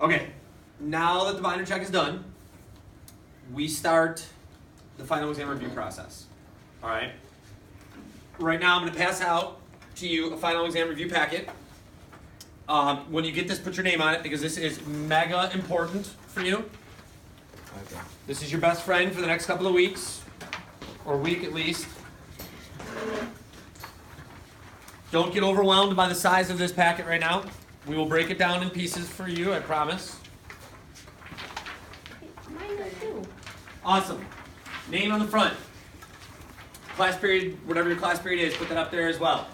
Okay, now that the binder check is done, we start the final exam review process. All right. Right now, I'm going to pass out to you a final exam review packet. When you get this, put your name on it because this is mega important for you. Okay. This is your best friend for the next couple of weeks, or week at least. Don't get overwhelmed by the size of this packet right now. We will break it down in pieces for you, I promise. Mine does too. Awesome. Name on the front. Class period, whatever your class period is, put that up there as well.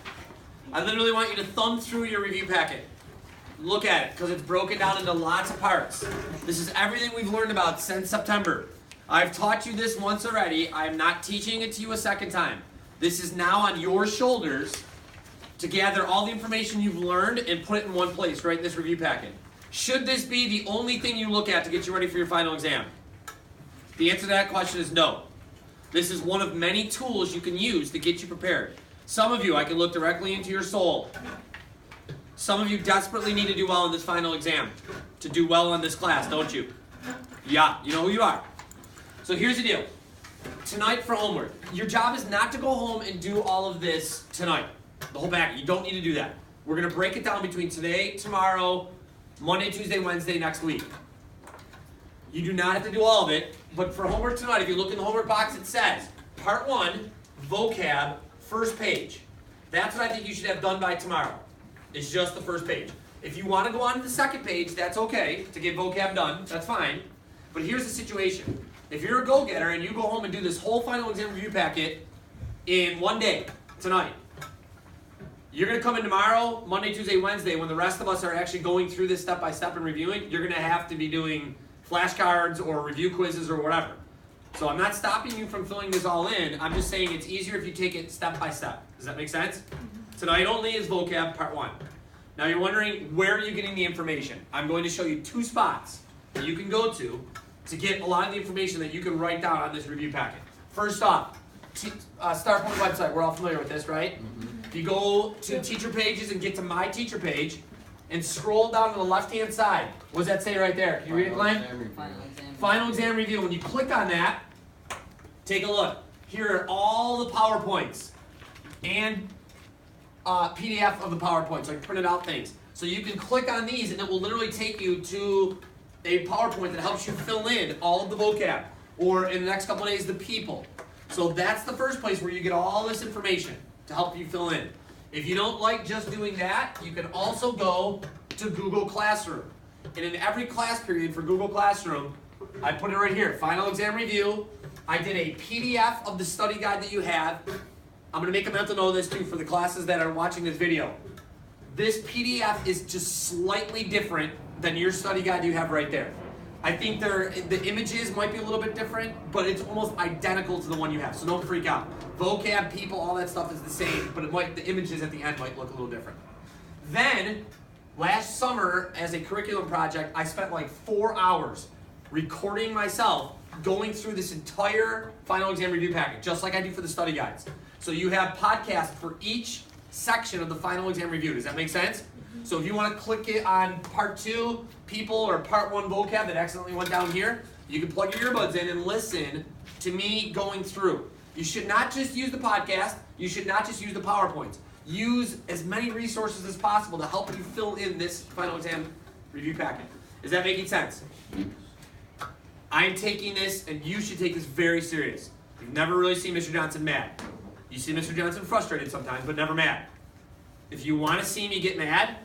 I literally want you to thumb through your review packet. Look at it, because it's broken down into lots of parts. This is everything we've learned about since September. I've taught you this once already. I'm not teaching it to you a second time. This is now on your shoulders to gather all the information you've learned and put it in one place, right in this review packet. Should this be the only thing you look at to get you ready for your final exam? The answer to that question is no. This is one of many tools you can use to get you prepared. Some of you, I can look directly into your soul. Some of you desperately need to do well in this final exam, to do well in this class, don't you? Yeah, you know who you are. So here's the deal. Tonight for homework, your job is not to go home and do all of this tonight. The whole packet. You don't need to do that. We're going to break it down between today, tomorrow, Monday, Tuesday, Wednesday, next week. You do not have to do all of it, but for homework tonight, if you look in the homework box, it says, Part 1, vocab, first page. That's what I think you should have done by tomorrow. It's just the first page. If you want to go on to the second page, that's okay, to get vocab done, that's fine. But here's the situation. If you're a go-getter and you go home and do this whole final exam review packet in one day, tonight, you're going to come in tomorrow, Monday, Tuesday, Wednesday, when the rest of us are actually going through this step-by-step and reviewing, you're going to have to be doing flashcards or review quizzes or whatever. So I'm not stopping you from filling this all in. I'm just saying it's easier if you take it step by step. Does that make sense? Tonight only is vocab part 1. Now you're wondering, where are you getting the information? I'm going to show you 2 spots that you can go to get a lot of the information that you can write down on this review packet. First off, StarPoint website. We're all familiar with this, right? If you go to teacher pages and get to my teacher page and scroll down to the left-hand side, what does that say right there? Can you read it, Glenn? Final exam review. When you click on that, take a look. Here are all the PowerPoints and PDF of the PowerPoints, like printed out things. So you can click on these and it will literally take you to a PowerPoint that helps you fill in all of the vocab, or in the next couple of days, the people. So that's the first place where you get all this information to help you fill in. If you don't like just doing that, you can also go to Google Classroom. And in every class period for Google Classroom, I put it right here, final exam review. I did a PDF of the study guide that you have. I'm going to make a mental note of this too for the classes that are watching this video. This PDF is just slightly different than your study guide you have right there. I think the images might be a little bit different, but it's almost identical to the one you have, so don't freak out. Vocab, people, all that stuff is the same, but the images at the end might look a little different. Then, last summer, as a curriculum project, I spent like 4 hours recording myself going through this entire final exam review packet, just like I do for the study guides. So you have podcasts for each section of the final exam review. Does that make sense? So if you want to click it on part 2, people, or part 1, vocab that accidentally went down here, you can plug your earbuds in and listen to me going through. You should not just use the podcast. You should not just use the PowerPoints. Use as many resources as possible to help you fill in this final exam review packet. Is that making sense? I'm taking this, and you should take this very serious. You've never really seen Mr. Johnson mad. You see Mr. Johnson frustrated sometimes, but never mad. If you want to see me get mad,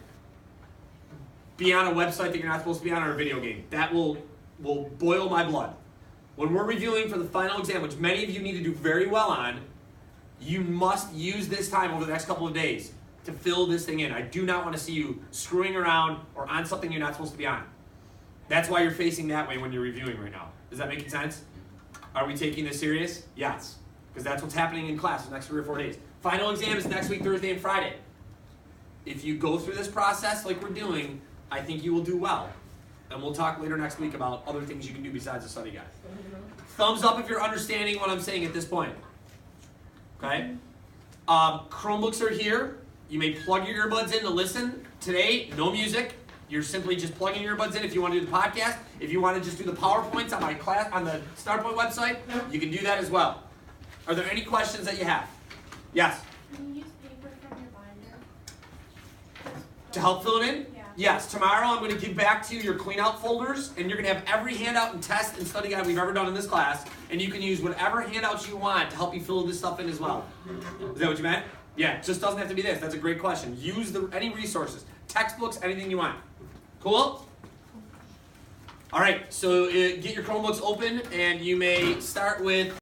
be on a website that you're not supposed to be on, or a video game. That will boil my blood. When we're reviewing for the final exam, which many of you need to do very well on, you must use this time over the next couple of days to fill this thing in. I do not want to see you screwing around or on something you're not supposed to be on. That's why you're facing that way when you're reviewing right now. Is that making sense? Are we taking this serious? Yes. Because that's what's happening in class the next 3 or 4 days. Final exam is next week, Thursday and Friday. If you go through this process like we're doing, I think you will do well. And we'll talk later next week about other things you can do besides the study guide. Thumbs up if you're understanding what I'm saying at this point. Okay? Chromebooks are here. You may plug your earbuds in to listen. Today, no music. You're simply just plugging your earbuds in if you want to do the podcast. If you want to just do the PowerPoints on my class on the StartPoint website, you can do that as well. Are there any questions that you have? Yes? Can you use paper from your binder? To help fill it in? Yeah. Yes. Tomorrow I'm going to give back to you your clean out folders, and you're going to have every handout and test and study guide we've ever done in this class, and you can use whatever handouts you want to help you fill this stuff in as well. Is that what you meant? Yeah, it just doesn't have to be this. That's a great question. Use any resources, textbooks, anything you want. Cool? All right, so get your Chromebooks open, and you may start with